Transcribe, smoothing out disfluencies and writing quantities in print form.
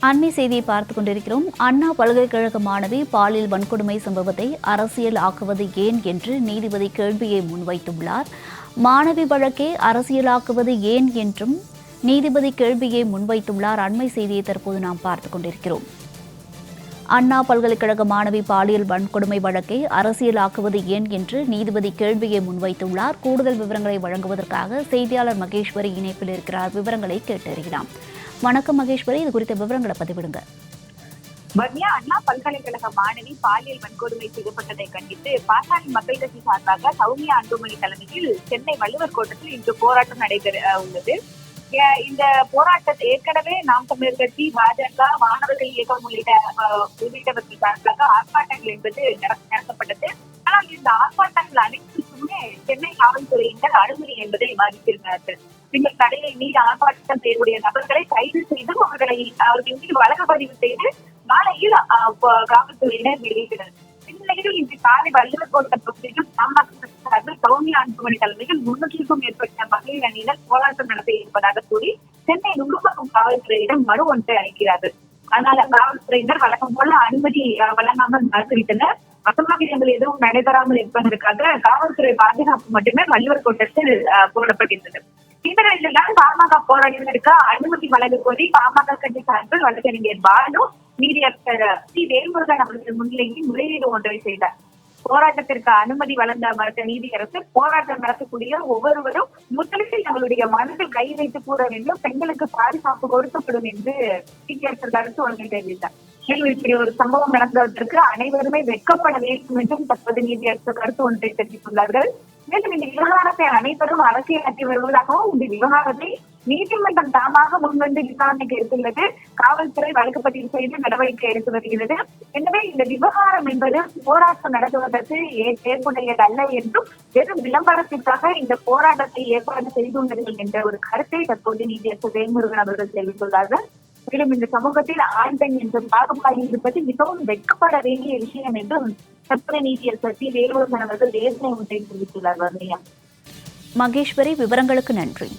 அண்மை செய்தியை பார்த்துக் கொண்டிருக்கிறோம். அண்ணா பல்கலைக்கழக மாணவி பாலியல் வன்கொடுமை சம்பவத்தை அரசியல் ஆக்குவது ஏன் என்று நீதிபதி கேள்வியை முன்வைத்துள்ளார். மாணவி வழக்கை அரசியலாக்குவது ஏன் என்றும் நீதிபதி கேள்வியை முன்வைத்துள்ளார். அண்மை செய்தியை தற்போது நாம் பார்த்துக் கொண்டிருக்கிறோம். அண்ணா பல்கலைக்கழக மாணவி பாலியல் வன்கொடுமை வழக்கை அரசியலாக்குவது ஏன் என்று நீதிபதி கேள்வியை முன்வைத்துள்ளார். கூடுதல் விவரங்களை வழங்குவதற்காக செய்தியாளர் மகேஸ்வரி இணைப்பில் இருக்கிறார். விவரங்களை கேட்டறியலாம். வணக்கம் மகேஸ்வரி, இது குறித்த விவரங்களை பதிவிடுங்க. அண்ணா பல்கலைக்கழக மாணவி பாலியல் வன்கொடுமை செய்யப்பட்டதை கண்டித்து பாட்டாளி மக்கள் கட்சி சார்பாக சௌமியா அன்புமணி தலைமையில் சென்னை வள்ளுவர் கோட்டத்தில் இன்று போராட்டம் நடைபெற உள்ளது. இந்த போராட்டத்தை ஏற்கனவே நாம் தமிழர் கட்சி, பாஜக, மாணவர்கள் இயக்கம் உள்ளிட்டவர்கள் சார்பாக ஆர்ப்பாட்டங்கள் என்பது நடத்தப்பட்டது. ஆனால் இந்த ஆர்ப்பாட்டங்கள் அனைத்துக்குமே சென்னை காவல்துறையினர் அனுமதி என்பதை மறுத்திருந்தார்கள். பின்னர் தடையை மீறி ஆர்ப்பாட்டம் செய்யக்கூடிய நபர்களை கைது செய்து அவர்கள் மீது வழக்கு பதிவு செய்து நாளையில் காவல்துறையினர் வெளியிட்டனர். இந்நிலையில் இன்று காலை வள்ளுவர் கோட்ட பகுதியில் பாமக சௌமியா அன்புமணி தலைமையில் 300க்கும் மேற்பட்ட மகளிர் அணியினர் போராட்டம் நடத்த இருப்பதாக கூறி சென்னை நுங்கம்பாக்கம் காவல்துறையிடம் மனு ஒன்றை அளிக்கிறார்கள். ஆனால் காவல்துறையினர் வழக்கம் போல அனுமதி வழங்காமல் மறுத்துவிட்டனர். அசம்பாவிதங்கள் எதுவும் நடைபெறாமல் இருப்பதற்காக காவல்துறை பாதுகாப்பு மட்டுமே வள்ளுவர் கோட்டத்தில் போடப்பட்டிருந்தது. இந்த நிலையில்தான் பாமக போராட்டத்திற்கு அனுமதி வழங்க கோரி பாமக கட்சி சார்பில் வழக்கறிஞர் பாலு நீதியரசர் சி வேல்முருகன் அவர்கள் முன்னிலையில் முறையீடு ஒன்றை செய்தார். போராட்டத்திற்கு அனுமதி வழங்க மறுத்த நீதியரசர் போராட்டம் நடத்தக்கூடிய ஒவ்வொருவரும் முதலில் தங்களுடைய மனதில் கை வைத்து கூற வேண்டும், பெண்களுக்கு பாதுகாப்பு கொடுக்கப்படும் என்று நீதியரசர் கருத்து ஒன்றை தெரிவித்தார். இப்படி ஒரு சம்பவம் நடந்ததற்கு அனைவருமே வெட்கப்பட வேண்டும் என்றும் தற்போது நீதியரசர் கருத்து ஒன்றை தெரிவித்துள்ளார்கள். மேலும் இந்த விவகாரத்தை அனைவரும் அரசியலாக்கி வருவதாகவும் இந்த விவகாரத்தை நீதிமன்றம் தாமாக முன்வந்து விசாரணைக்கு எடுத்துள்ளது. காவல்துறை வழக்கு பதிவு செய்து நடவடிக்கை எடுத்து வருகிறது. எனவே இந்த விவகாரம் என்பது போராட்டம் நடத்துவதற்கு ஏற்புடையதல்ல என்றும் வெறும் விளம்பரத்திற்காக இந்த போராட்டத்தை ஏற்பாடு செய்துள்ளார்கள் என்ற ஒரு கருத்தை தற்போது நீதியரசர் வேல்முருகன் அவர்கள் தெரிவித்துள்ளார்கள். மேலும் இந்த சமூகத்தில் ஆண் பெண் என்ற பாகுபாடு இருப்பது மிகவும் வெட்கப்பட வேண்டிய விஷயம் என்றும் தற்போது நீதியரசர் சி வேல்முருகன் அவர்கள் வேதனை ஒன்றை தெரிவித்துள்ளார். மகேஸ்வரி, விவரங்களுக்கு நன்றி.